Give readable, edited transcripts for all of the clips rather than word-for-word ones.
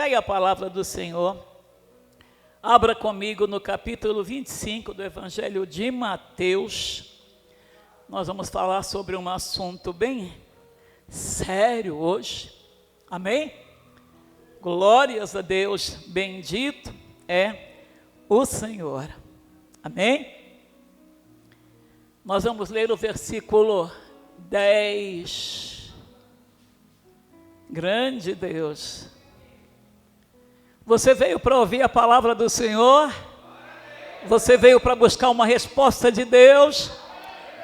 Pegue a palavra do Senhor, abra comigo no capítulo 25 do Evangelho de Mateus. Nós vamos falar sobre um assunto bem sério hoje, amém? Glórias a Deus, bendito é o Senhor, amém? Nós vamos ler o versículo 10. Grande Deus. Você veio para ouvir a palavra do Senhor? Você veio para buscar uma resposta de Deus?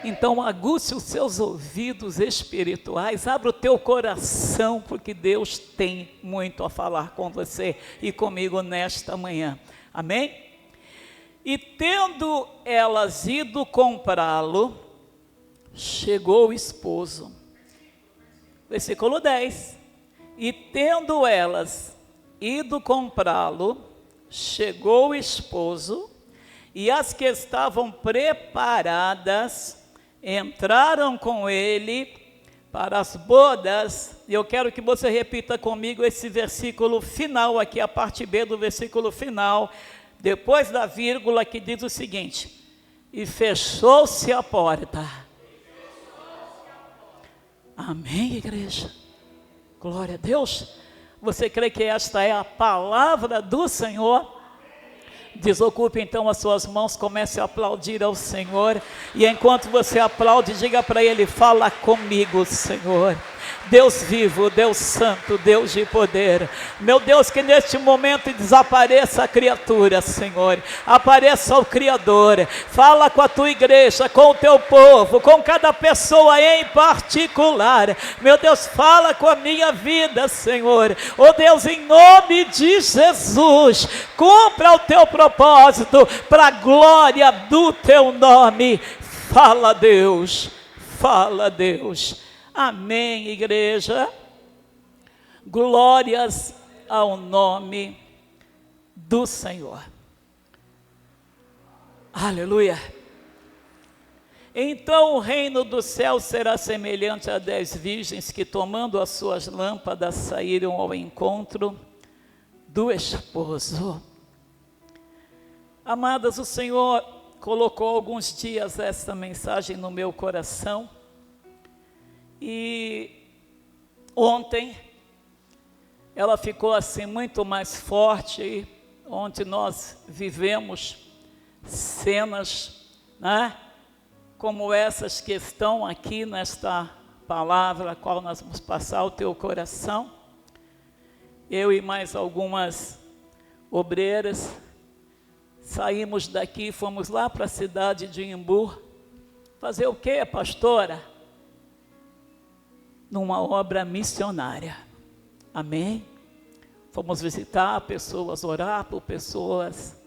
Então aguce os seus ouvidos espirituais, abra o teu coração, porque Deus tem muito a falar com você e comigo nesta manhã, amém? E tendo elas ido comprá-lo, chegou o esposo. Versículo 10. E tendo elas ido comprá-lo, chegou o esposo, e as que estavam preparadas entraram com ele para as bodas. E eu quero que você repita comigo esse versículo final aqui, a parte B do versículo final, depois da vírgula, que diz o seguinte: e fechou-se a porta. Amém, igreja? Glória a Deus. Você crê que esta é a palavra do Senhor? Desocupe então as suas mãos, comece a aplaudir ao Senhor. E enquanto você aplaude, diga para Ele: fala comigo, Senhor. Deus vivo, Deus santo, Deus de poder. Meu Deus, que neste momento desapareça a criatura, Senhor. Apareça o Criador. Fala com a tua igreja, com o teu povo, com cada pessoa em particular. Meu Deus, fala com a minha vida, Senhor. Oh Deus, em nome de Jesus, cumpra o teu propósito para a glória do teu nome. Fala, Deus. Fala, Deus. Amém, igreja. Glórias ao nome do Senhor. Aleluia. Então o reino do céu será semelhante a 10 virgens que, tomando as suas lâmpadas, saíram ao encontro do esposo. Amadas, o Senhor colocou alguns dias esta mensagem no meu coração. E ontem ela ficou assim muito mais forte. Ontem nós vivemos cenas, né, como essas que estão aqui nesta palavra, a qual nós vamos passar ao teu coração. Eu e mais algumas obreiras saímos daqui, fomos lá para a cidade de Imbu. Fazer o quê, pastora? Numa obra missionária, amém? Fomos visitar pessoas, orar por pessoas,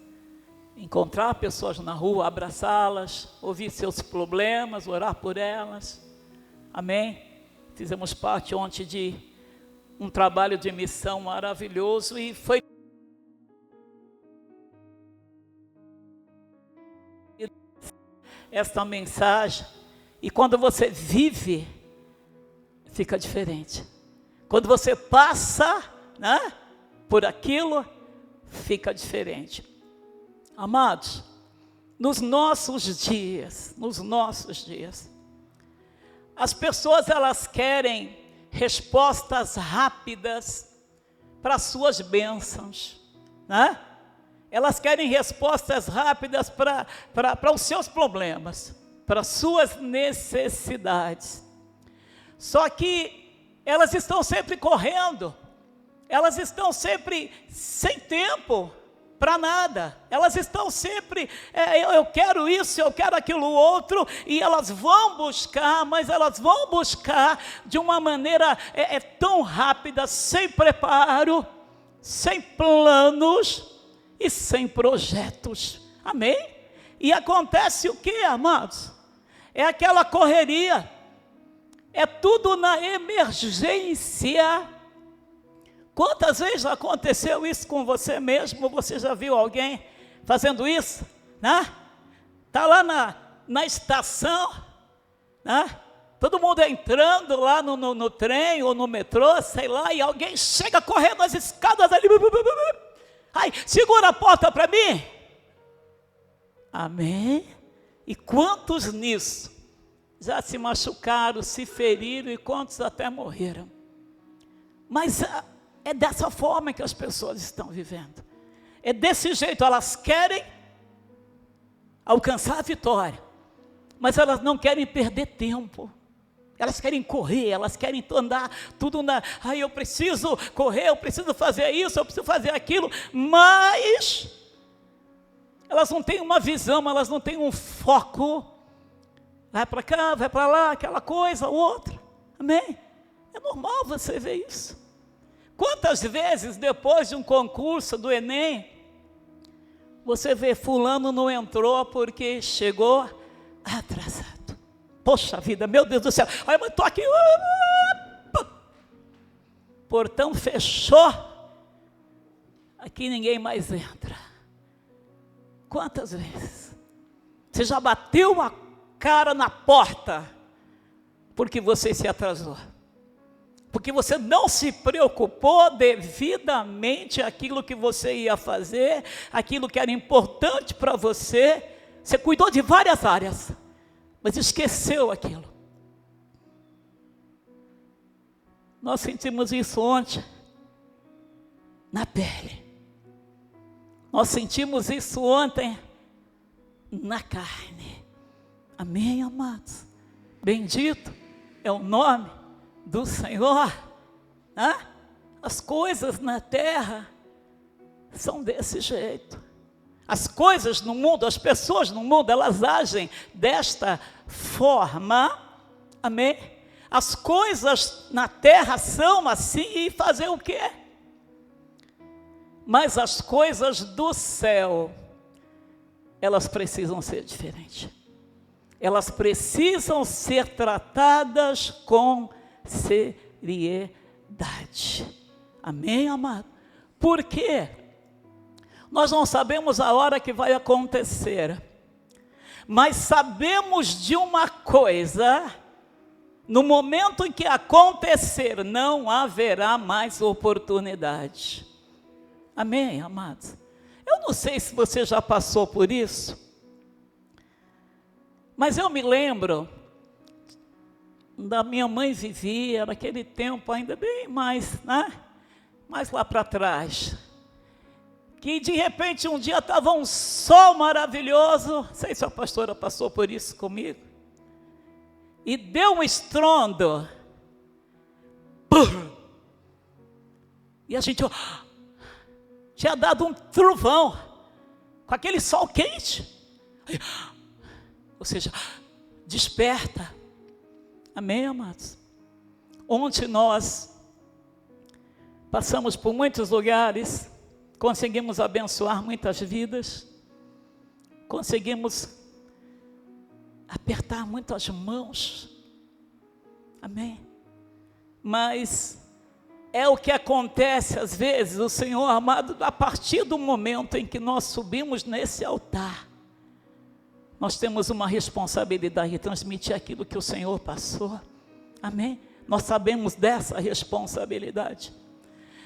encontrar pessoas na rua, abraçá-las, ouvir seus problemas, orar por elas, amém? Fizemos parte ontem de um trabalho de missão maravilhoso e foi esta mensagem. E quando você vive, fica diferente. Quando você passa, né, por aquilo, fica diferente. Amados, nos nossos dias, as pessoas elas querem respostas rápidas para suas bênçãos, né? Elas querem respostas rápidas para os seus problemas, para suas necessidades. Só que elas estão sempre correndo, elas estão sempre sem tempo para nada, elas estão sempre, eu quero isso, eu quero aquilo outro, e elas vão buscar, mas elas vão buscar de uma maneira tão rápida, sem preparo, sem planos e sem projetos, amém? E acontece o que, amados? É aquela correria, é tudo na emergência. Quantas vezes aconteceu isso com você mesmo? Você já viu alguém fazendo isso? Né? Está lá na estação, né? todo mundo entrando lá no trem ou no metrô, sei lá, e alguém chega correndo as escadas ali. Ai, segura a porta para mim. Amém? E quantos nisso já se machucaram, se feriram e quantos até morreram? Mas é dessa forma que as pessoas estão vivendo. É desse jeito, elas querem alcançar a vitória, mas elas não querem perder tempo. Elas querem correr, elas querem andar tudo eu preciso correr, eu preciso fazer isso, eu preciso fazer aquilo, mas elas não têm uma visão, elas não têm um foco. Vai para cá, vai para lá, aquela coisa, outra. Amém? É normal você ver isso. Quantas vezes depois de um concurso do Enem, você vê fulano não entrou porque chegou atrasado. Poxa vida, meu Deus do céu, ai, mas estou aqui, portão fechou, aqui ninguém mais entra. Quantas vezes você já bateu a cara na porta porque você se atrasou, porque você não se preocupou devidamente aquilo que você ia fazer, aquilo que era importante para você, você cuidou de várias áreas, mas esqueceu aquilo. Nós sentimos isso ontem, na pele. Nós sentimos isso ontem, na carne. Amém, amados? Bendito é o nome do Senhor. As coisas na terra são desse jeito. As coisas no mundo, as pessoas no mundo, elas agem desta forma. Amém? As coisas na terra são assim, e fazer o quê? Mas as coisas do céu, elas precisam ser diferentes. Elas precisam ser tratadas com seriedade. Amém, amado? Por quê? Nós não sabemos a hora que vai acontecer, mas sabemos de uma coisa: no momento em que acontecer, não haverá mais oportunidade. Amém, amados? Eu não sei se você já passou por isso, mas eu me lembro da minha mãe vivia naquele tempo ainda bem mais lá para trás, que de repente um dia estava um sol maravilhoso, não sei se a pastora passou por isso comigo, e deu um estrondo, e a gente tinha dado um trovão, com aquele sol quente, ou seja, desperta. Amém, amados? Ontem nós passamos por muitos lugares, conseguimos abençoar muitas vidas, conseguimos apertar muitas mãos, amém? Mas é o que acontece às vezes, o Senhor amado, a partir do momento em que nós subimos nesse altar, nós temos uma responsabilidade de transmitir aquilo que o Senhor passou, amém? Nós sabemos dessa responsabilidade.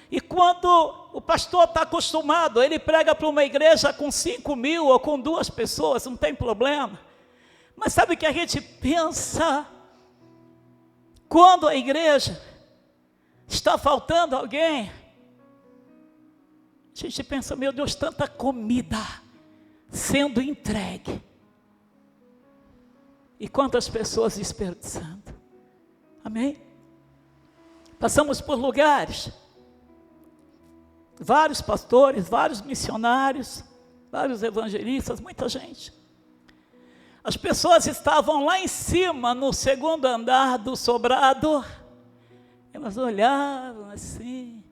E quando o pastor está acostumado, ele prega para uma igreja com 5.000 ou com 2 pessoas, não tem problema. Mas sabe o que a gente pensa? Quando a igreja está faltando alguém, a gente pensa, meu Deus, tanta comida sendo entregue, e quantas pessoas desperdiçando. Amém? Passamos por lugares, vários pastores, vários missionários, vários evangelistas, muita gente. As pessoas estavam lá em cima, no 2º andar do sobrado, elas olhavam assim,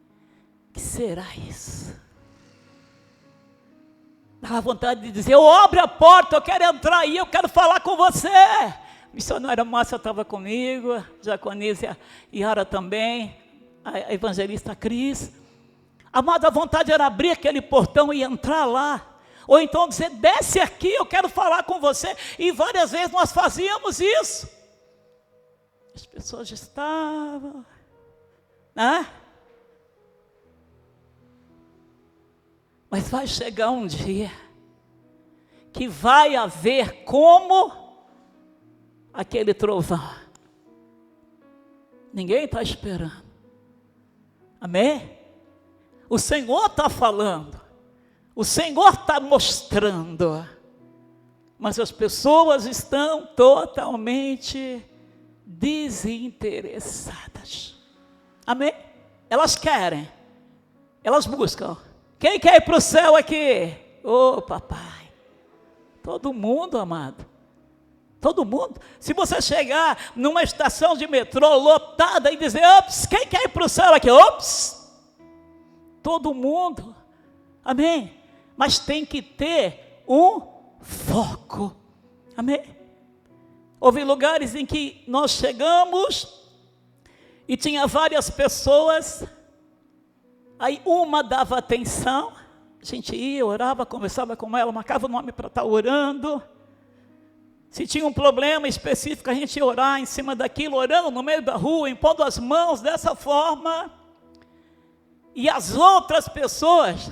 o que será isso? Dava vontade de dizer, abre a porta, eu quero entrar aí, eu quero falar com você. A missionária Márcia estava comigo, a diaconisa Yara também, a evangelista Cris. Amada, a vontade era abrir aquele portão e entrar lá, ou então dizer, desce aqui, eu quero falar com você, e várias vezes nós fazíamos isso. As pessoas estavam, né? Mas vai chegar um dia que vai haver como aquele trovão. Ninguém está esperando. Amém? O Senhor está falando. O Senhor está mostrando. Mas as pessoas estão totalmente desinteressadas. Amém? Elas querem. Elas buscam. Quem quer ir para o céu aqui? Ô, papai. Todo mundo, amado. Todo mundo. Se você chegar numa estação de metrô lotada e dizer, ops, quem quer ir para o céu aqui? Ops. Todo mundo. Amém? Mas tem que ter um foco. Amém? Houve lugares em que nós chegamos e tinha várias pessoas. Aí uma dava atenção, a gente ia, orava, conversava com ela, marcava o nome para estar orando. Se tinha um problema específico, a gente ia orar em cima daquilo, orando no meio da rua, impondo as mãos dessa forma. E as outras pessoas,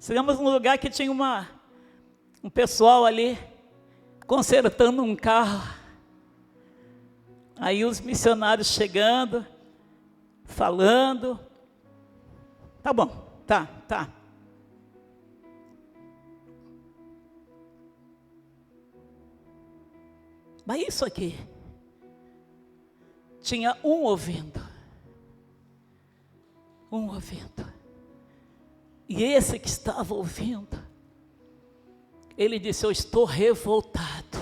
chegamos num lugar que tinha um pessoal ali, consertando um carro. Aí os missionários chegando, falando. Tá bom, tá. Mas isso aqui, tinha um ouvindo. E esse que estava ouvindo, ele disse, eu estou revoltado.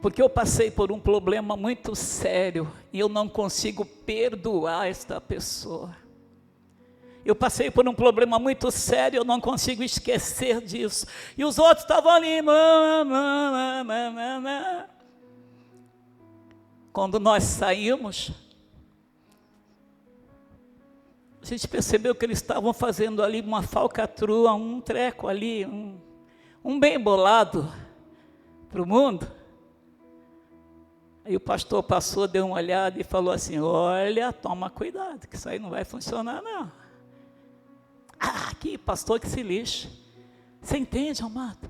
Porque eu passei por um problema muito sério e eu não consigo perdoar esta pessoa. Eu passei por um problema muito sério, eu não consigo esquecer disso. E os outros estavam ali. Quando nós saímos, a gente percebeu que eles estavam fazendo ali uma falcatrua, um treco ali, um bem bolado para o mundo. Aí o pastor passou, deu uma olhada e falou assim, olha, toma cuidado, que isso aí não vai funcionar não. Que pastor que se lixe. Você entende, amado?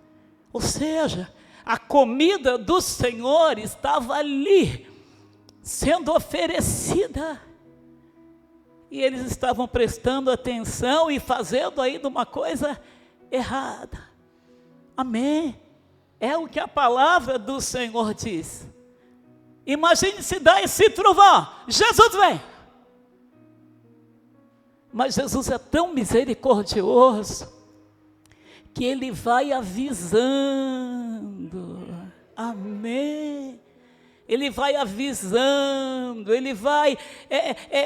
Ou seja, a comida do Senhor estava ali, sendo oferecida. E eles estavam prestando atenção e fazendo ainda uma coisa errada. Amém? É o que a palavra do Senhor diz. Imagine se dá esse trovão, Jesus vem. Mas Jesus é tão misericordioso, que Ele vai avisando, amém? Ele vai avisando, Ele vai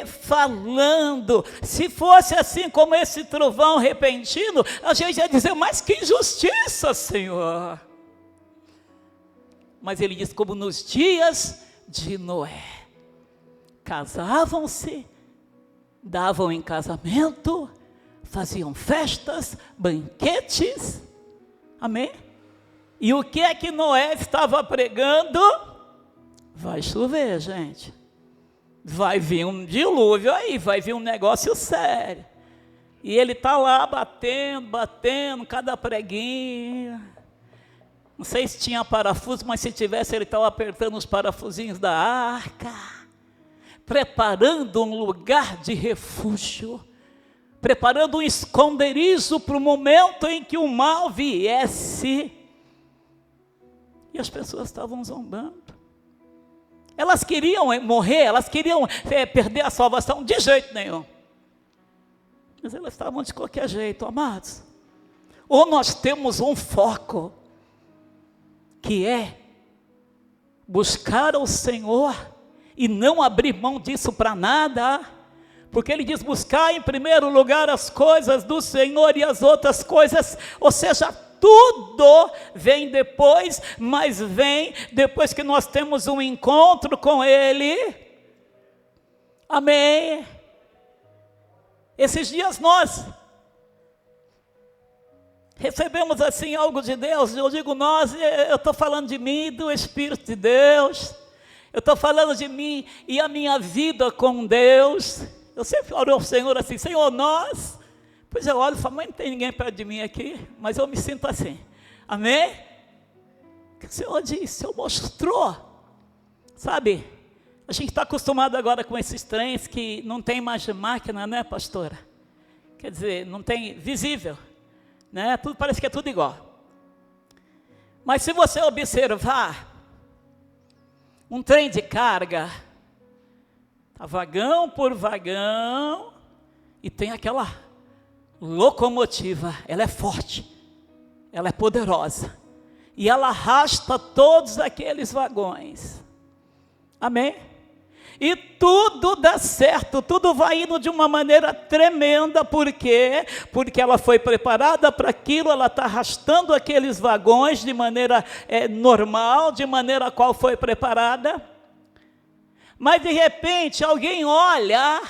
falando. Se fosse assim como esse trovão repentino, a gente ia dizer, mas que injustiça, Senhor. Mas Ele diz, como nos dias de Noé, casavam-se, davam em casamento, faziam festas, banquetes, amém? E o que é que Noé estava pregando? Vai chover, gente. Vai vir um dilúvio aí, vai vir um negócio sério. E ele está lá batendo, cada preguinho. Não sei se tinha parafuso, mas se tivesse, ele estava apertando os parafusinhos da arca. Preparando um lugar de refúgio, preparando um esconderijo para o momento em que o mal viesse. E as pessoas estavam zombando. Elas queriam morrer, elas queriam perder a salvação, de jeito nenhum. Mas elas estavam de qualquer jeito, amados. Ou nós temos um foco, que é buscar o Senhor, e não abrir mão disso para nada, porque Ele diz, buscar em primeiro lugar as coisas do Senhor e as outras coisas, ou seja, tudo vem depois, mas vem depois que nós temos um encontro com Ele, amém? Esses dias nós recebemos assim algo de Deus, eu digo nós, eu estou falando de mim, do Espírito de Deus. Eu estou falando de mim e a minha vida com Deus. Eu sempre oro ao Senhor assim, Senhor, nós... Pois eu olho e falo, mas não tem ninguém perto de mim aqui, mas eu me sinto assim. Amém? O que o Senhor disse, o Senhor mostrou. Sabe, a gente está acostumado agora com esses trens que não tem mais máquina, né, pastora? Quer dizer, não tem visível, né? Tudo, parece que é tudo igual. Mas se você observar, um trem de carga, tá vagão por vagão, e tem aquela locomotiva, ela é forte, ela é poderosa, e ela arrasta todos aqueles vagões, amém? E tudo dá certo, tudo vai indo de uma maneira tremenda, por quê? Porque ela foi preparada para aquilo, ela está arrastando aqueles vagões de maneira normal, de maneira a qual foi preparada, mas de repente alguém olha,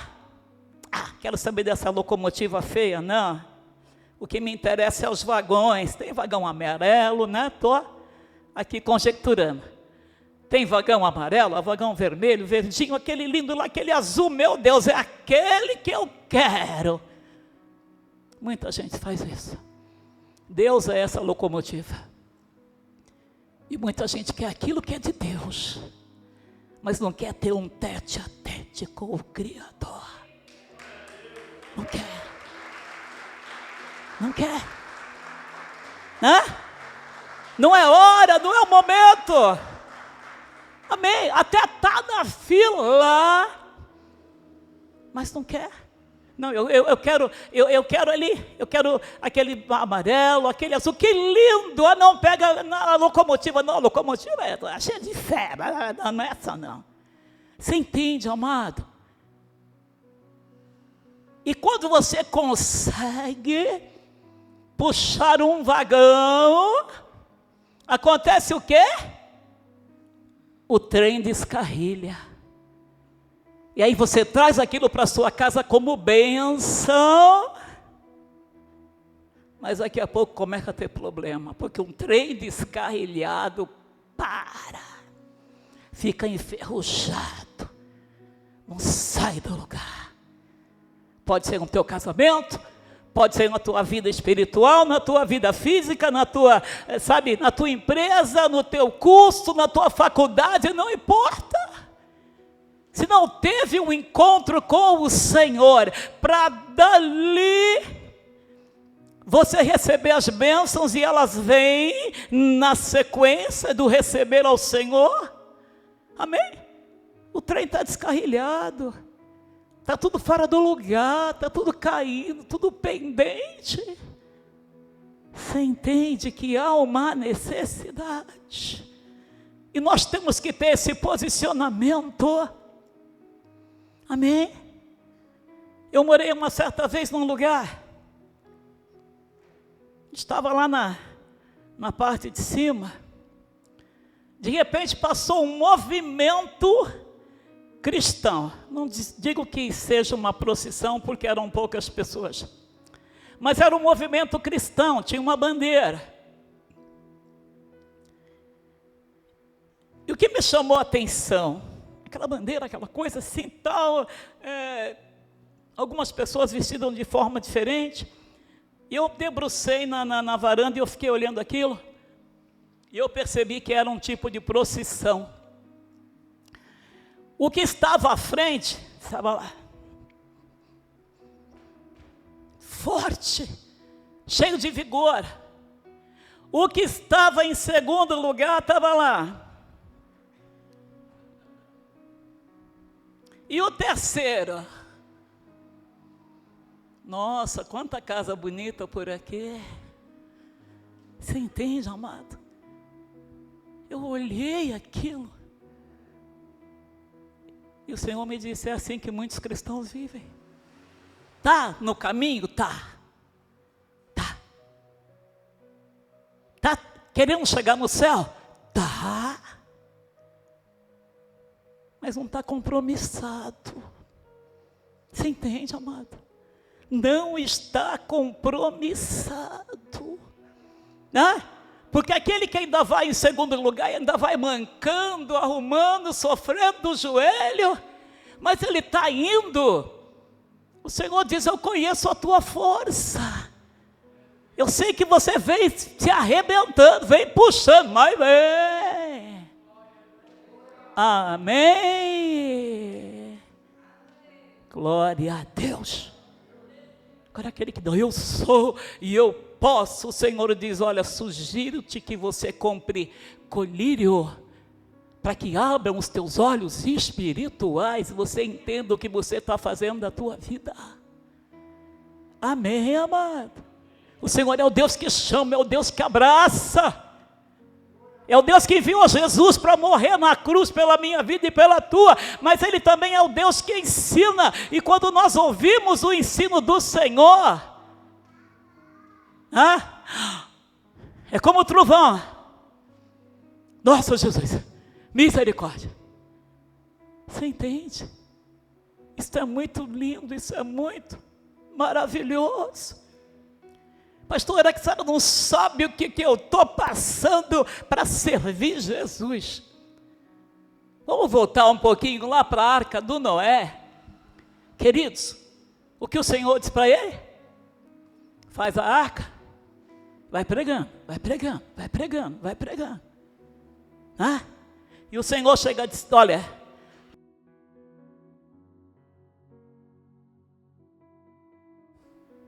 quero saber dessa locomotiva feia, não, o que me interessa é os vagões, tem vagão amarelo, né, estou aqui conjecturando, tem vagão amarelo, vagão vermelho, verdinho, aquele lindo lá, aquele azul, meu Deus, é aquele que eu quero. Muita gente faz isso. Deus é essa locomotiva, e muita gente quer aquilo que é de Deus, mas não quer ter um tete a tete com o Criador. Não quer. Não quer. Né? Não é hora, não é o momento. Amém. Até está na fila, mas não quer. Não, eu quero ali, eu quero aquele amarelo, aquele azul, que lindo. Não pega a locomotiva, não, a locomotiva é cheia de fé, não é essa não. Você entende, amado? E quando você consegue puxar um vagão, acontece o quê? O trem descarrilha. E aí você traz aquilo para a sua casa como bênção, mas daqui a pouco começa a ter problema, porque um trem descarrilhado fica enferrujado, não sai do lugar. Pode ser no teu casamento, pode ser na tua vida espiritual, na tua vida física, na tua empresa, no teu curso, na tua faculdade, não importa. Se não teve um encontro com o Senhor, para dali você receber as bênçãos, e elas vêm na sequência do receber ao Senhor, amém? O trem está descarrilhado, está tudo fora do lugar, está tudo caindo, tudo pendente. Você entende que há uma necessidade, e nós temos que ter esse posicionamento, amém? Eu morei uma certa vez num lugar, estava lá na parte de cima, de repente passou um movimento cristão, não digo que seja uma procissão, porque eram poucas pessoas, mas era um movimento cristão, tinha uma bandeira, e o que me chamou a atenção, aquela bandeira, aquela coisa assim, tal, algumas pessoas vestidas de forma diferente, e eu debrucei na varanda, e eu fiquei olhando aquilo, e eu percebi que era um tipo de procissão. O que estava à frente, estava lá, forte, cheio de vigor. O que estava em segundo lugar, estava lá. E o terceiro, nossa, quanta casa bonita por aqui. Você entende, amado? Eu olhei aquilo, e o Senhor me disse, é assim que muitos cristãos vivem. Está no caminho? Está querendo chegar no céu? Está, mas não está compromissado. Você entende, amado? Não está compromissado, né? Porque aquele que ainda vai em segundo lugar, ainda vai mancando, arrumando, sofrendo do joelho, mas ele está indo. O Senhor diz: eu conheço a tua força. Eu sei que você vem se arrebentando, vem puxando, mas vem. Amém. Glória a Deus. Agora aquele que não, eu sou e eu posso, o Senhor diz: olha, sugiro-te que você compre colírio, para que abram os teus olhos espirituais, você entenda o que você está fazendo da tua vida. Amém, amado. O Senhor é o Deus que chama, é o Deus que abraça, é o Deus que enviou Jesus para morrer na cruz pela minha vida e pela tua, mas Ele também é o Deus que ensina, e quando nós ouvimos o ensino do Senhor, é como o trovão. Nossa, Jesus, misericórdia. Você entende? Isso é muito lindo, isso é muito maravilhoso. Pastor, é que a senhora não sabe o que eu estou passando para servir Jesus. Vamos voltar um pouquinho lá para a arca do Noé. Queridos, o que o Senhor disse para ele? Faz a arca, vai pregando, vai pregando, vai pregando, vai pregando. E o Senhor chega e diz: olha,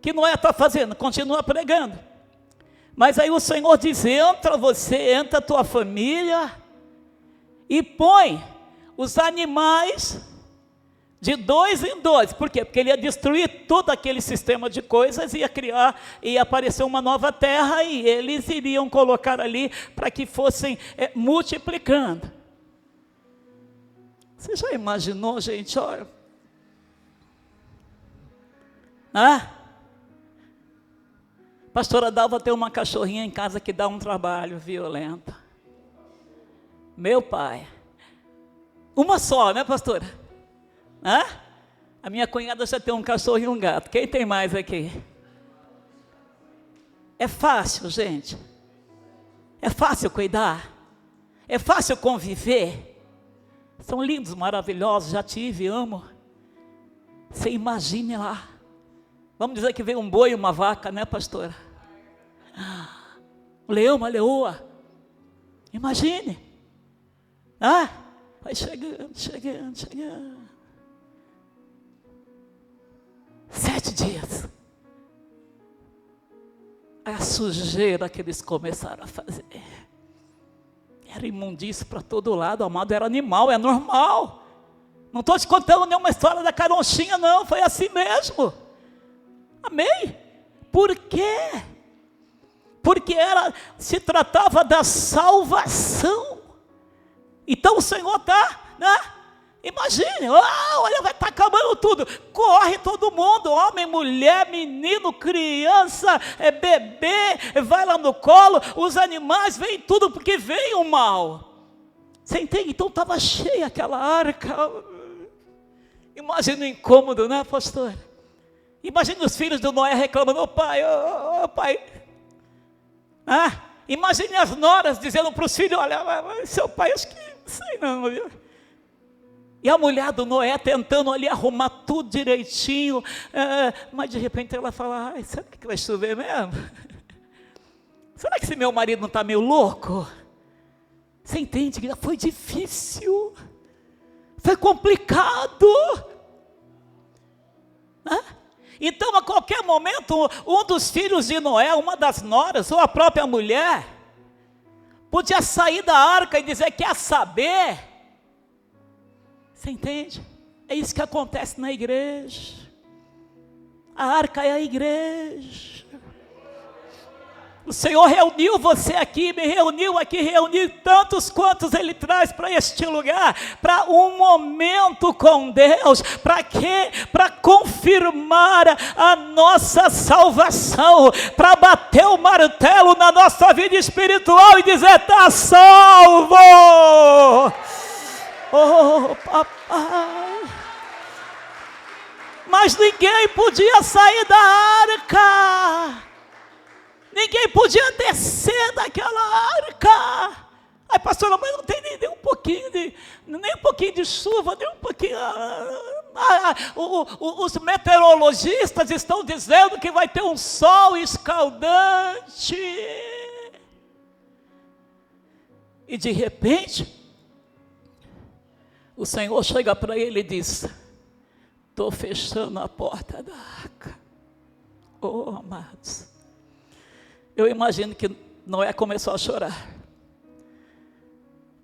que Noé está fazendo? Continua pregando. Mas aí o Senhor diz: entra você, entra a tua família e põe os animais de 2 em 2. Por quê? Porque ele ia destruir todo aquele sistema de coisas, ia criar, ia aparecer uma nova terra, e eles iriam colocar ali para que fossem multiplicando. Você já imaginou, gente? Olha, Pastora Dalva tem uma cachorrinha em casa que dá um trabalho violento. Meu pai. Uma só, né, pastora? A minha cunhada já tem um cachorro e um gato. Quem tem mais aqui? É fácil, gente. É fácil cuidar. É fácil conviver. São lindos, maravilhosos, já tive, amo. Você imagine lá. Vamos dizer que veio um boi e uma vaca, né, pastora? Um leão, uma leoa. Imagine. Vai chegando, chegando, chegando. 7 dias. A sujeira que eles começaram a fazer. Era imundício para todo lado, amado, era animal, é normal. Não estou te contando nenhuma história da caronchinha, não, foi assim mesmo. Amém? Por quê? Porque se tratava da salvação. Então o Senhor está, imagine, olha, vai estar acabando tudo. Corre todo mundo, homem, mulher, menino, criança, bebê, vai lá no colo, os animais, vem tudo, porque veio o mal. Você entende? Então estava cheia aquela arca. Imagina o incômodo, né, pastor? Imagina os filhos do Noé reclamando: ô pai, imagine as noras dizendo para os filhos: olha, seu pai, acho que não sei não, viu? E a mulher do Noé tentando ali arrumar tudo direitinho, mas de repente ela fala: será que vai chover mesmo? Será que esse meu marido não está meio louco? Você entende que foi difícil, foi complicado. Então, a qualquer momento, um dos filhos de Noé, uma das noras, ou a própria mulher, podia sair da arca e dizer: quer saber? Você entende? É isso que acontece na igreja. A arca é a igreja. O Senhor reuniu você aqui, me reuniu aqui, reuniu tantos quantos Ele traz para este lugar, para um momento com Deus. Para quê? Para confirmar a nossa salvação, para bater o martelo na nossa vida espiritual e dizer: está salvo. Oh, papai. Mas ninguém podia sair da arca. ninguém podia descer daquela arca. Ai, pastora, mas não tem nem um pouquinho de chuva, nem um pouquinho. Os meteorologistas estão dizendo que vai ter um sol escaldante. E de repente, o Senhor chega para ele e diz: estou fechando a porta da arca. Oh, amados, eu imagino que Noé começou a chorar.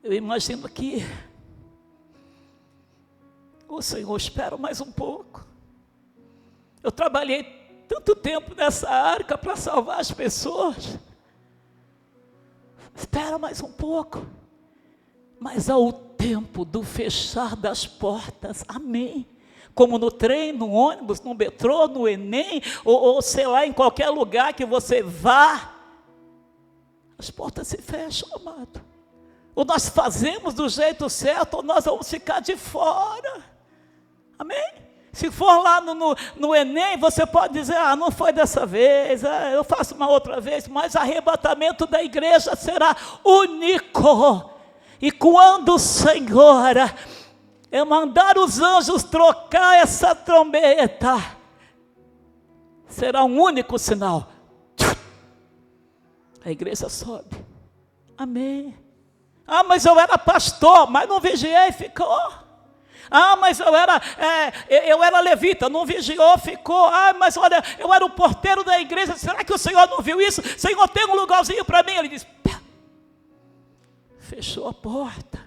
Eu imagino que o Senhor, espera mais um pouco. Eu trabalhei tanto tempo nessa arca para salvar as pessoas. Espera mais um pouco. Mas ao tempo do fechar das portas, amém. Como no trem, no ônibus, no metrô, no Enem, ou sei lá, em qualquer lugar que você vá, as portas se fecham, amado. Ou nós fazemos do jeito certo, ou nós vamos ficar de fora. Amém? Se for lá no Enem, você pode dizer: não foi dessa vez, eu faço uma outra vez, mas o arrebatamento da igreja será único. E quando o Senhor mandar os anjos trocar essa trombeta, será um único sinal. A igreja sobe. Amém. Mas eu era pastor, mas não vigiei, ficou. Mas eu era levita, não vigiou, ficou. Mas olha, eu era o porteiro da igreja, será que o Senhor não viu isso? Senhor, tem um lugarzinho para mim? Ele disse: pá, fechou a porta.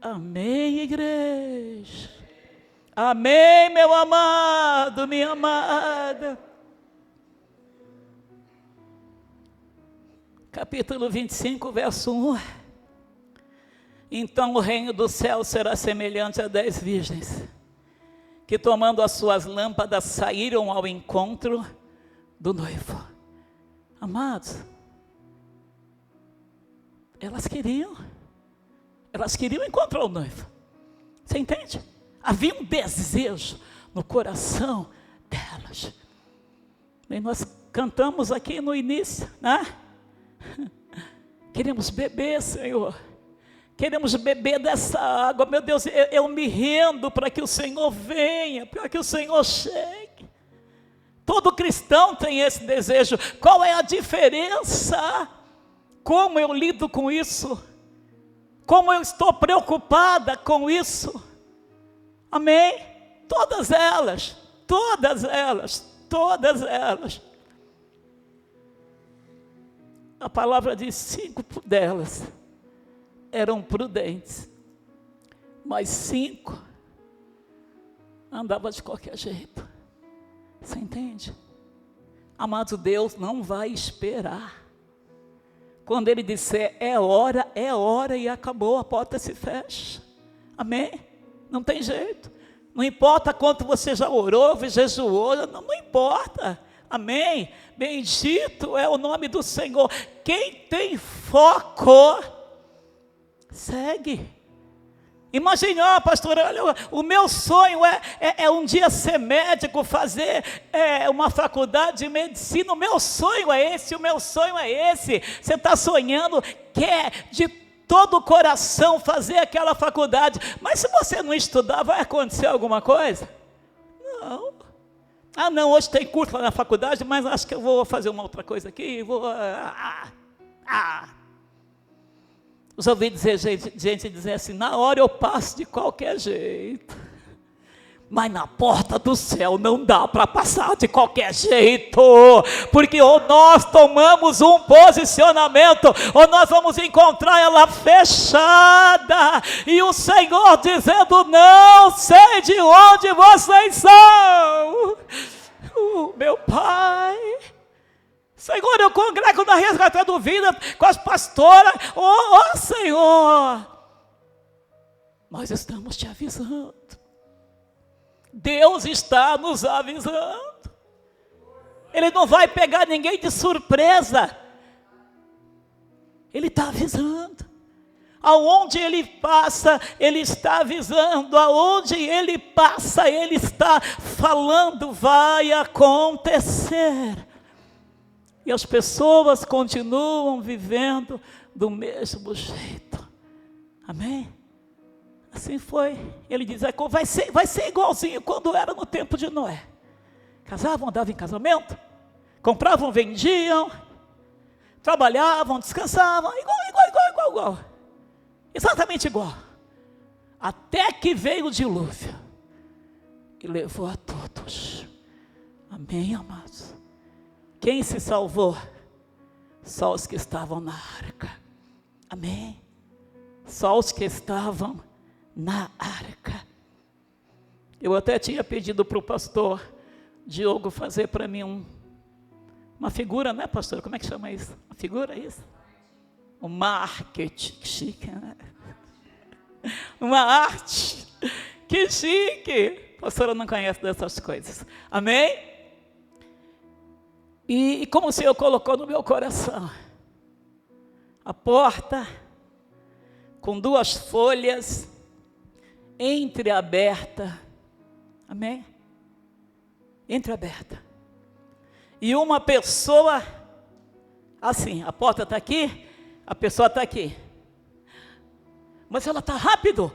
Amém, igreja. Amém, meu amado, minha amada. Capítulo 25, verso 1. Então o reino do céu será semelhante a 10 virgens, que tomando as suas lâmpadas saíram ao encontro do noivo. Amados, elas queriam encontrar o noivo. Você entende? Havia um desejo no coração delas. E nós cantamos aqui no início, né? Queremos beber, Senhor. Queremos beber dessa água. Meu Deus, eu me rendo para que o Senhor venha, para que o Senhor chegue. Todo cristão tem esse desejo. Qual é a diferença? Como eu lido com isso? Como eu estou preocupada com isso? Amém? Todas elas. A palavra diz: 5 delas eram prudentes, mas 5 andavam de qualquer jeito. Você entende? Amado, Deus não vai esperar. Quando Ele disser é hora, e acabou, a porta se fecha. Amém? Não tem jeito. Não importa quanto você já orou, jejuou, não importa. Amém? Bendito é o nome do Senhor. Quem tem foco, segue. Imagine, pastor, olha, o meu sonho é um dia ser médico, fazer uma faculdade de medicina. O meu sonho é esse. Você está sonhando, quer de todo o coração fazer aquela faculdade, mas se você não estudar, vai acontecer alguma coisa? Não. Não, hoje tem curso lá na faculdade, mas acho que eu vou fazer uma outra coisa aqui, Já ouvi dizer, gente dizer assim: na hora eu passo de qualquer jeito, mas na porta do céu não dá para passar de qualquer jeito, porque ou nós tomamos um posicionamento, ou nós vamos encontrar ela fechada, e o Senhor dizendo: não sei de onde vocês são, meu Pai. Senhor, eu congrego na Resgatando Vida com as pastoras. Oh, Senhor, nós estamos te avisando. Deus está nos avisando. Ele não vai pegar ninguém de surpresa. Ele está avisando. Aonde Ele passa, Ele está avisando. Aonde Ele passa, Ele está falando. Vai acontecer. E as pessoas continuam vivendo do mesmo jeito. Amém? Assim foi. Ele diz, vai ser igualzinho quando era no tempo de Noé. Casavam, andavam em casamento, compravam, vendiam, trabalhavam, descansavam, igual. Exatamente igual. Até que veio o dilúvio e levou a todos. Amém, amados? Quem se salvou? Só os que estavam na arca. Amém? Só os que estavam na arca. Eu até tinha pedido para o pastor Diogo fazer para mim uma figura, né, pastor? Como é que chama isso? Uma figura, isso? Um marketing, chique, né? Uma arte, que chique. A pastora não conhece dessas coisas. Amém? E como o Senhor colocou no meu coração, a porta com 2 folhas entreaberta, amém? Entreaberta. E uma pessoa, assim, a porta está aqui, a pessoa está aqui. Mas ela está rápido,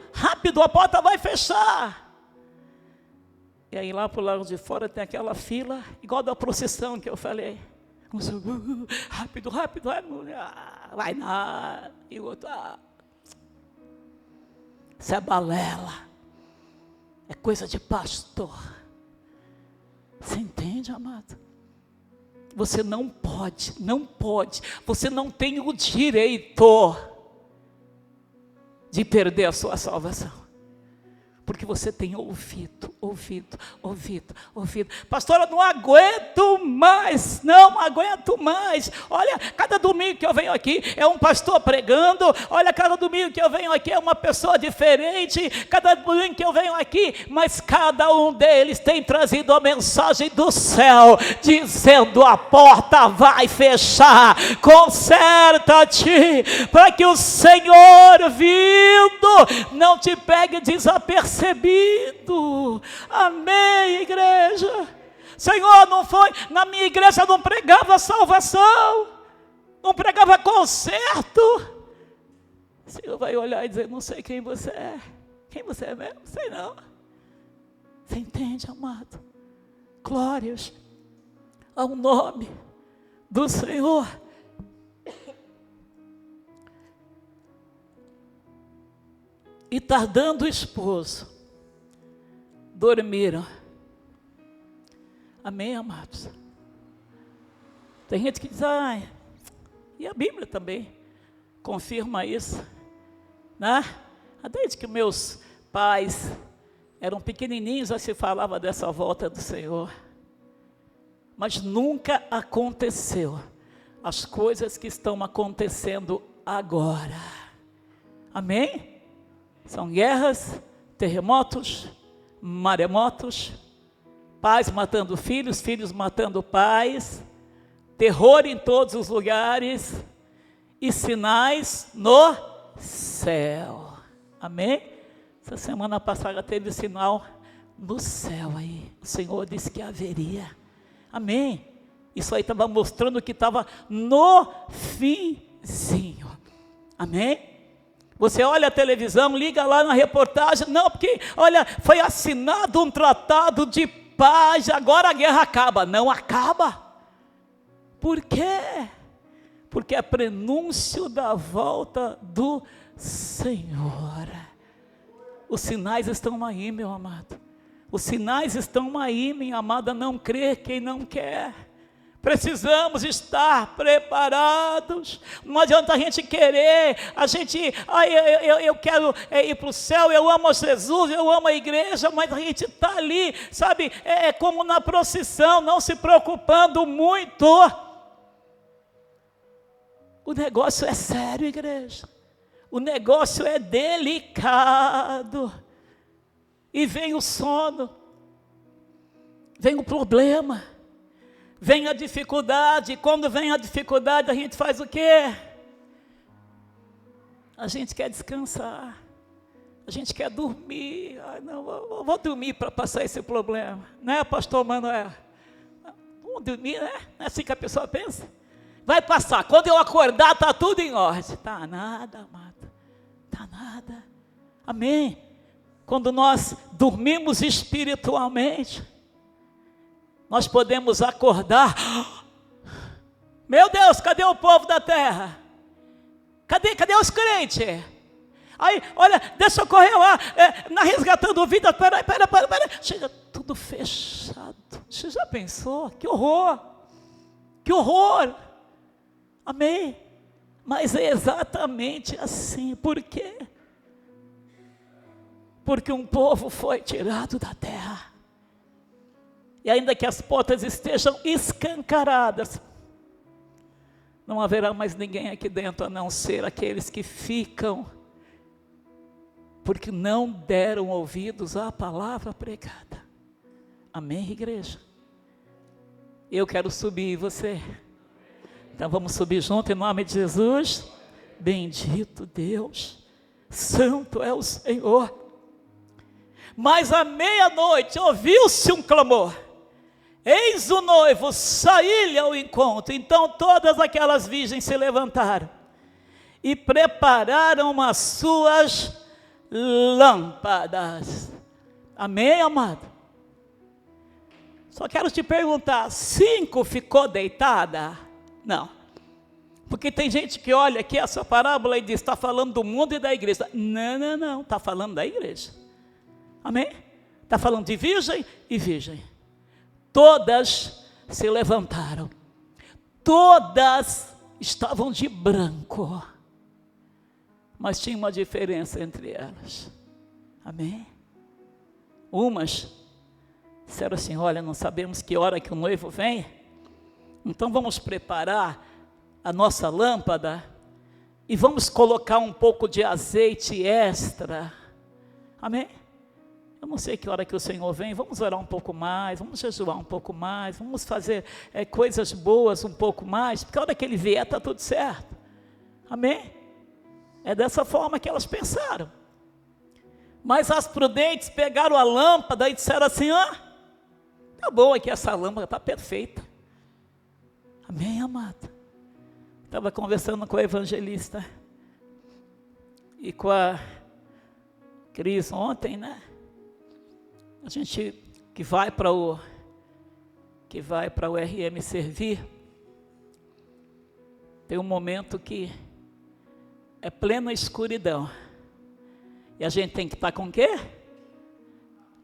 a porta vai fechar. E aí lá para o lado de fora tem aquela fila, igual da procissão que eu falei. Rápido, vai nada. E o outro, isso é balela, é coisa de pastor. Você entende, amado? Você não pode, você não tem o direito de perder a sua salvação. Porque você tem ouvido. Pastora, eu não aguento mais. Olha, cada domingo que eu venho aqui é um pastor pregando. Olha, cada domingo que eu venho aqui é uma pessoa diferente. Cada domingo que eu venho aqui, mas cada um deles tem trazido a mensagem do céu, dizendo: a porta vai fechar. Conserta-te, para que o Senhor vindo não te pegue desapercebido. Amém, igreja? Senhor, não foi, na minha igreja não pregava salvação, não pregava conserto. O Senhor vai olhar e dizer: não sei quem você é. Quem você é mesmo? Sei não. Você entende, amado? Glórias ao nome do Senhor. E tardando o esposo, dormiram. Amém, amados? Tem gente que diz, e a Bíblia também confirma isso, né? Desde que meus pais eram pequenininhos, já se falava dessa volta do Senhor. Mas nunca aconteceu as coisas que estão acontecendo agora. Amém? São guerras, terremotos, maremotos, pais matando filhos, filhos matando pais, terror em todos os lugares e sinais no céu. Amém? Essa semana passada teve sinal no céu aí. O Senhor disse que haveria. Amém? Isso aí estava mostrando que estava no finzinho. Amém? Você olha a televisão, liga lá na reportagem, não, porque, olha, foi assinado um tratado de paz, agora a guerra acaba. Não acaba. Por quê? Porque é prenúncio da volta do Senhor. Os sinais estão aí, meu amado. Os sinais estão aí, minha amada. Não crê quem não quer. Precisamos estar preparados. Não adianta a gente querer, eu quero ir para o céu, eu amo Jesus, eu amo a igreja, mas a gente está ali, sabe, como na procissão, não se preocupando muito. O negócio é sério, igreja. O negócio é delicado. E vem o sono, vem o problema, vem a dificuldade. Quando vem a dificuldade, a gente faz o quê? A gente quer descansar, a gente quer dormir. Não, vou dormir para passar esse problema, né, pastor Manuel? Vamos dormir, né? Não é assim que a pessoa pensa? vai passar. Quando eu acordar, está tudo em ordem. Está nada, amado. Está nada. Amém. Quando nós dormimos espiritualmente, nós podemos acordar. Meu Deus, cadê o povo da terra? Cadê os crentes? Aí, olha, deixa eu correr lá, na Resgatando Vida, peraí. Chega tudo fechado. Você já pensou? Que horror! Que horror! Amém? Mas é exatamente assim. Por quê? Porque um povo foi tirado da terra. E ainda que as portas estejam escancaradas, não haverá mais ninguém aqui dentro a não ser aqueles que ficam, porque não deram ouvidos à palavra pregada. Amém, igreja? Eu quero subir, e você? Então vamos subir junto em nome de Jesus. Bendito Deus, santo é o Senhor. Mas à meia-noite ouviu-se um clamor. Eis o noivo, saí-lhe ao encontro. Então todas aquelas virgens se levantaram e prepararam as suas lâmpadas. Amém, amado? Só quero te perguntar, 5 ficou deitada? Não. Porque tem gente que olha aqui essa parábola e diz, está falando do mundo e da igreja. Não, está falando da igreja. Amém? Está falando de virgem e virgem. Todas se levantaram. Todas estavam de branco. Mas tinha uma diferença entre elas. Amém? Umas disseram assim, olha, não sabemos que hora que o noivo vem, então vamos preparar a nossa lâmpada e vamos colocar um pouco de azeite extra. Amém? Eu não sei que hora que o Senhor vem, vamos orar um pouco mais, vamos jejuar um pouco mais, vamos fazer coisas boas um pouco mais, porque a hora que ele vier está tudo certo. Amém? É dessa forma que elas pensaram. Mas as prudentes pegaram a lâmpada e disseram assim, tá bom aqui, essa lâmpada está perfeita. Amém, amado? Estava conversando com a evangelista e com a Cris ontem, né? A gente que vai para o RM servir, tem um momento que é plena escuridão. E a gente tem que estar com o quê?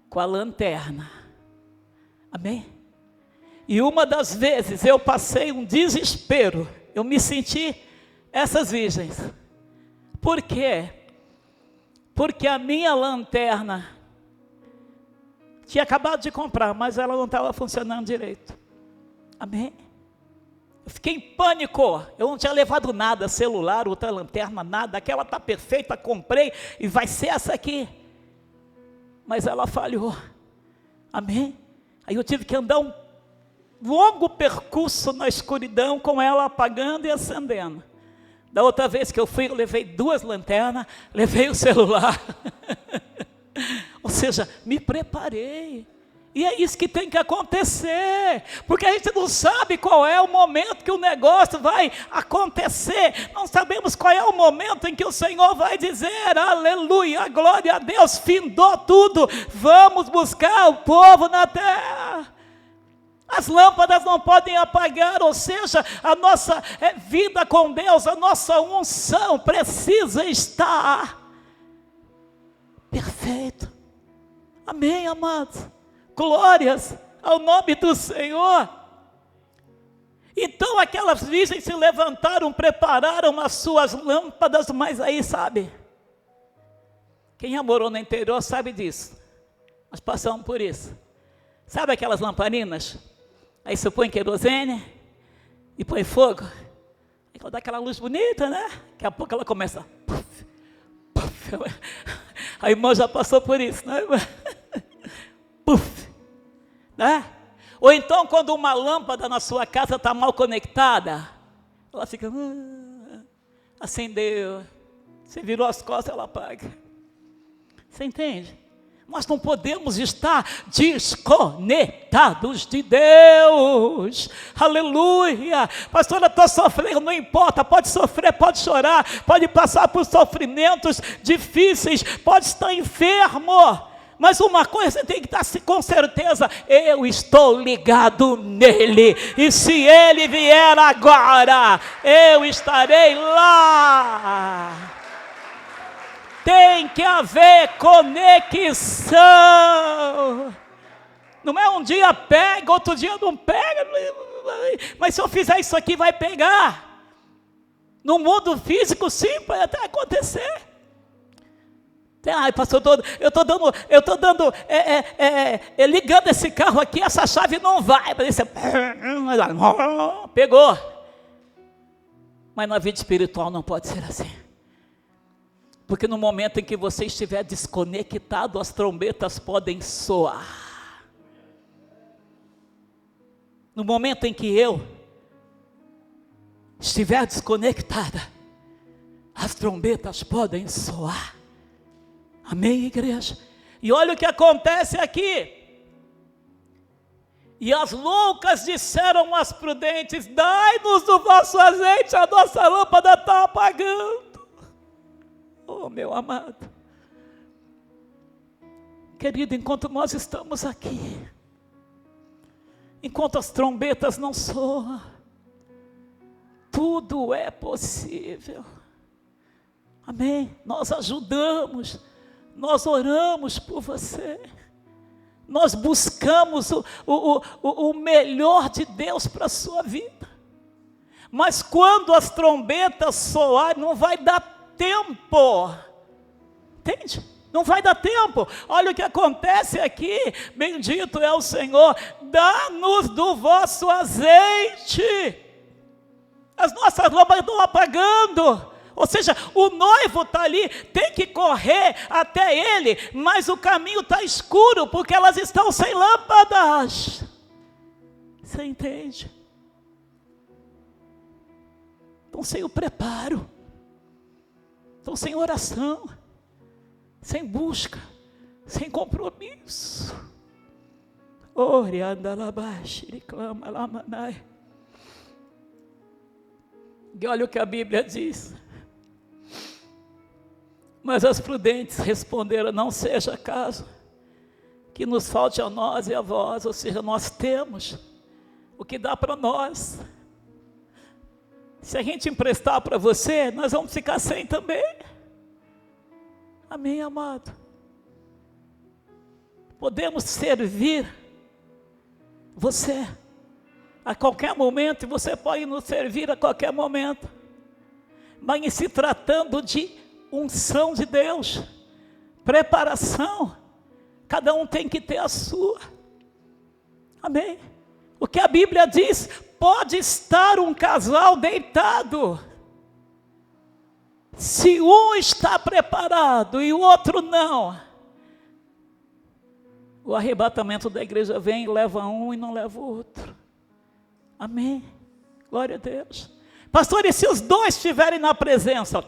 Com a lanterna. Amém? E uma das vezes eu passei um desespero. Eu me senti essas virgens. Por quê? Porque a minha lanterna tinha acabado de comprar, mas ela não estava funcionando direito. Amém? Eu fiquei em pânico. Eu não tinha levado nada, celular, outra lanterna, nada. Aquela está perfeita, comprei e vai ser essa aqui. Mas ela falhou. Amém? Aí eu tive que andar um longo percurso na escuridão com ela apagando e acendendo. Da outra vez que eu fui, eu levei 2 lanternas, levei o celular. Ou seja, me preparei. E é isso que tem que acontecer, porque a gente não sabe qual é o momento que o negócio vai acontecer, não sabemos qual é o momento em que o Senhor vai dizer, aleluia, glória a Deus, findou tudo, vamos buscar o povo na terra. As lâmpadas não podem apagar, ou seja, a nossa vida com Deus, a nossa unção precisa estar perfeito. Amém, amados? Glórias ao nome do Senhor. Então aquelas virgens se levantaram, prepararam as suas lâmpadas, mas aí sabe, quem já morou no interior sabe disso, nós passamos por isso. Sabe aquelas lamparinas? Aí você põe querosene e põe fogo, aí ela dá aquela luz bonita, né? Daqui a pouco ela começa, puff, puff. A irmã já passou por isso, né, irmã? Puf, né? Ou então quando uma lâmpada na sua casa está mal conectada, ela fica, acendeu, você virou as costas, ela apaga. Você entende? Nós não podemos estar desconectados de Deus. Aleluia. Pastora, estou sofrendo, não importa, pode sofrer, pode chorar, pode passar por sofrimentos difíceis, pode estar enfermo. Mas uma coisa você tem que estar com certeza: eu estou ligado nele, e se ele vier agora, eu estarei lá. Tem que haver conexão. Não é um dia pega, outro dia não pega. Mas se eu fizer isso aqui, vai pegar. No mundo físico, sim, pode até acontecer. Ai, pastor, eu estou dando, ligando esse carro aqui, essa chave não vai. Pegou. Mas na vida espiritual não pode ser assim. Porque no momento em que você estiver desconectado, as trombetas podem soar. No momento em que eu estiver desconectada, as trombetas podem soar. Amém, igreja? E olha o que acontece aqui. E as loucas disseram às prudentes: dai-nos do vosso azeite, a nossa lâmpada está apagando. Oh, meu amado, querido, enquanto nós estamos aqui, enquanto as trombetas não soam, tudo é possível. Amém? Nós ajudamos, nós oramos por você, nós buscamos o melhor de Deus para a sua vida. Mas quando as trombetas soarem, não vai dar tempo, entende? Não vai dar tempo. Olha o que acontece aqui. Bendito é o Senhor. Dá-nos do vosso azeite. As nossas lâmpadas estão apagando. Ou seja, o noivo está ali, tem que correr até ele, mas o caminho está escuro, porque elas estão sem lâmpadas. Você entende? Estão sem o preparo. Estão sem oração, sem busca, sem compromisso. E olha o que a Bíblia diz. Mas as prudentes responderam: não seja caso que nos falte a nós e a vós, ou seja, nós temos o que dá para nós. Se a gente emprestar para você, nós vamos ficar sem também. Amém, amado? Podemos servir você a qualquer momento, e você pode nos servir a qualquer momento. Mas em se tratando de unção de Deus, preparação, cada um tem que ter a sua. Amém? O que a Bíblia diz: pode estar um casal deitado, se um está preparado e o outro não, o arrebatamento da igreja vem e leva um e não leva o outro. Amém? Glória a Deus. Pastor, e se os dois estiverem na presença?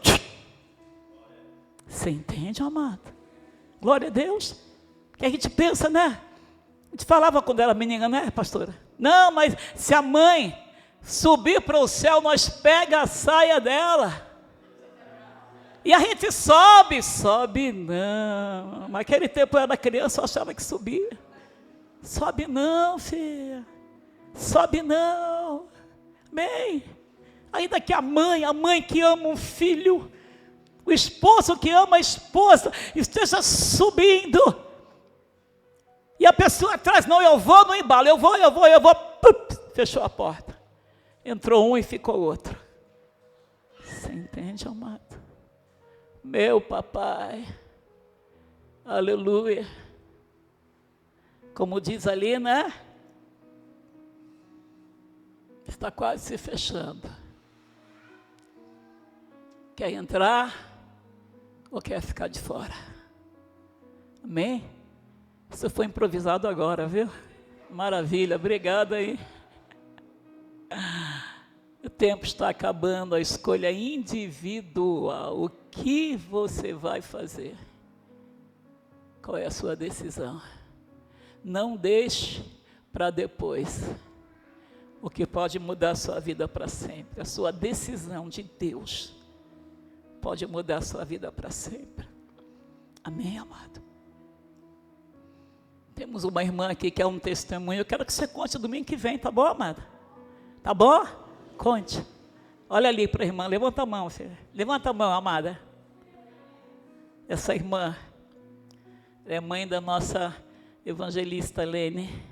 Você entende, amado? Glória a Deus. Que a gente pensa, né? A gente falava quando era menina, né, pastora? Não, mas se a mãe subir para o céu, nós pega a saia dela. E a gente sobe não. Mas aquele tempo eu era criança, eu achava que subia. Sobe não, filha. Sobe não. Amém. Ainda que a mãe que ama um filho, o esposo que ama a esposa, esteja subindo, e a pessoa atrás: não, eu vou no embalo, eu vou, fechou a porta, entrou um e ficou outro. Você entende, amado? Meu papai, aleluia, como diz ali, né? Está quase se fechando. Quer entrar ou quer ficar de fora? Amém? Isso foi improvisado agora, viu? Maravilha, obrigado aí. O tempo está acabando, a escolha individual. O que você vai fazer? Qual é a sua decisão? Não deixe para depois o que pode mudar a sua vida para sempre. A sua decisão de Deus pode mudar a sua vida para sempre. Amém, amado? Temos uma irmã aqui que é um testemunho. Eu quero que você conte domingo que vem, tá bom, amada? Tá bom? Conte. Olha ali para a irmã, levanta a mão, filha. Levanta a mão, amada. Essa irmã é mãe da nossa evangelista Lene.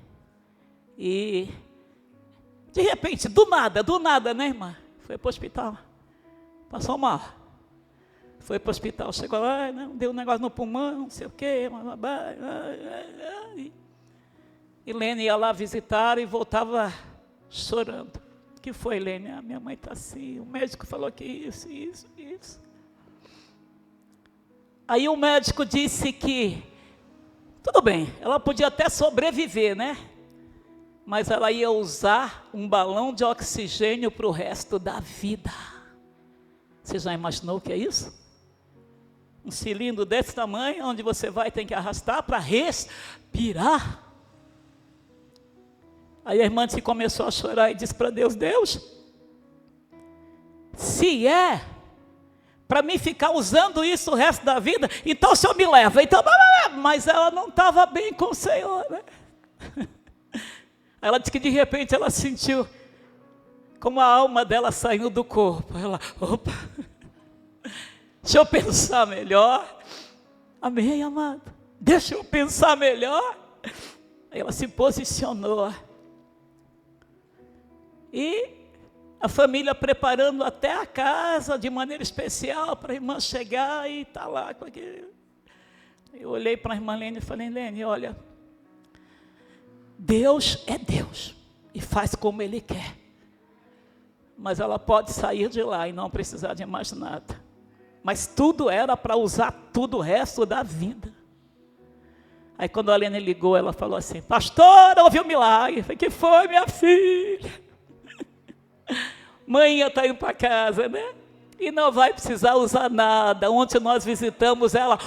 E de repente, do nada, né, irmã? Foi para o hospital. Passou mal. Foi para o hospital, chegou lá, deu um negócio no pulmão, não sei o quê. E Lene ia lá visitar e voltava chorando. O que foi, Lene? Ah, minha mãe está assim, o médico falou que isso. Aí o médico disse que, tudo bem, ela podia até sobreviver, né? Mas ela ia usar um balão de oxigênio para o resto da vida. Você já imaginou o que é isso? Um cilindro desse tamanho, onde você vai ter que arrastar para respirar. Aí a irmã começou a chorar e disse para Deus, Deus, se é para mim ficar usando isso o resto da vida, então o Senhor me leva. Então, mas ela não estava bem com o Senhor, né? Ela disse que de repente ela sentiu como a alma dela saindo do corpo. Ela, opa, deixa eu pensar melhor. Amém, amado? Deixa eu pensar melhor. Aí ela se posicionou. E a família preparando até a casa de maneira especial para a irmã chegar e estar lá com aquele. Eu olhei para a irmã Lene e falei, Lene, olha, Deus é Deus e faz como Ele quer. Mas ela pode sair de lá e não precisar de mais nada. Mas tudo era para usar tudo o resto da vida. Aí quando a Lene ligou, ela falou assim, pastora, ouviu o milagre. Eu falei, que foi, minha filha? Mãe está indo para casa, né? E não vai precisar usar nada. Ontem nós visitamos ela,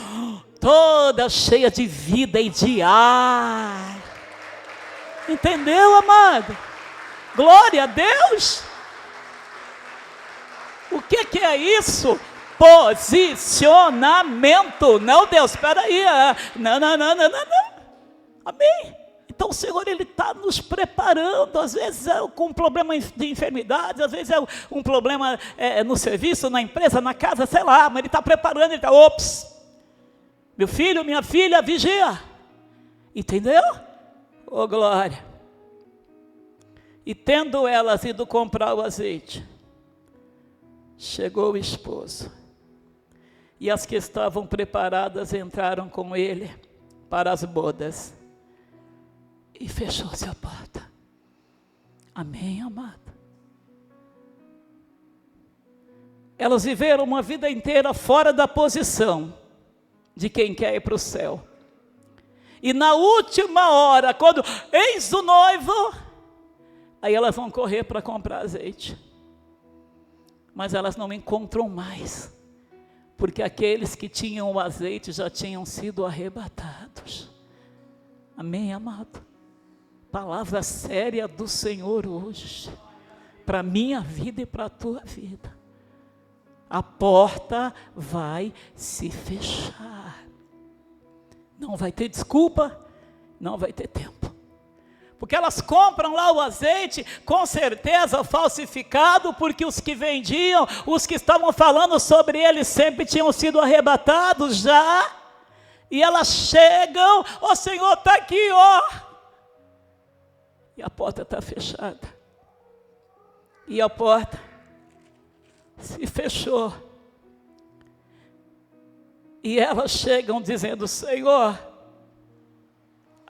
toda cheia de vida e de ar. Entendeu, amado? Glória a Deus. O que é isso? Posicionamento. Não, Deus, espera aí. Não. Amém? Então o Senhor, Ele está nos preparando. Às vezes é com um problema de enfermidade, às vezes é um problema no serviço, na empresa, na casa, sei lá. Mas Ele está preparando, Ele está, ops, meu filho, minha filha, vigia. Entendeu? Oh, glória. E tendo elas ido comprar o azeite, chegou o esposo. E as que estavam preparadas entraram com ele para as bodas. E fechou-se a porta. Amém, amado? Elas viveram uma vida inteira fora da posição de quem quer ir para o céu. E na última hora, quando eis o noivo, aí elas vão correr para comprar azeite. Mas elas não encontram mais, porque aqueles que tinham o azeite já tinham sido arrebatados. Amém, amado? Palavra séria do Senhor hoje, para a minha vida e para a tua vida. A porta vai se fechar. Não vai ter desculpa, não vai ter tempo. Porque elas compram lá o azeite, com certeza falsificado, porque os que vendiam, os que estavam falando sobre ele sempre tinham sido arrebatados já. E elas chegam, ó Senhor, está aqui, ó. E a porta está fechada. E a porta se fechou. E elas chegam dizendo, Senhor,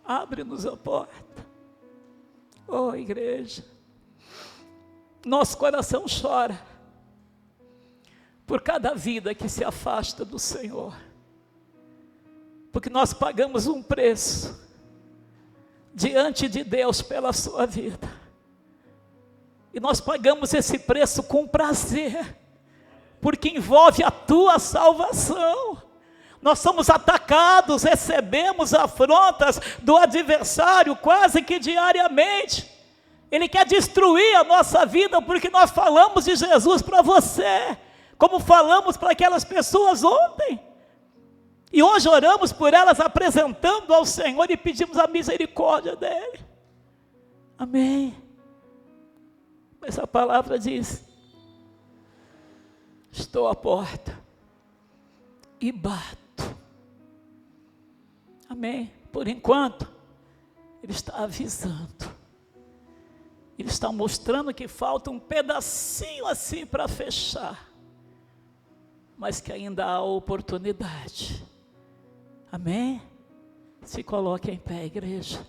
abre-nos a porta. Oh, igreja, nosso coração chora por cada vida que se afasta do Senhor, porque nós pagamos um preço diante de Deus pela sua vida, e nós pagamos esse preço com prazer, porque envolve a tua salvação. Nós somos atacados, recebemos afrontas do adversário quase que diariamente. Ele quer destruir a nossa vida porque nós falamos de Jesus para você, como falamos para aquelas pessoas ontem. E hoje oramos por elas, apresentando ao Senhor e pedimos a misericórdia dEle. Amém. Mas a palavra diz: estou à porta e bato. Amém. Por enquanto, Ele está avisando. Ele está mostrando que falta um pedacinho assim para fechar. Mas que ainda há oportunidade. Amém? Se coloque em pé, igreja.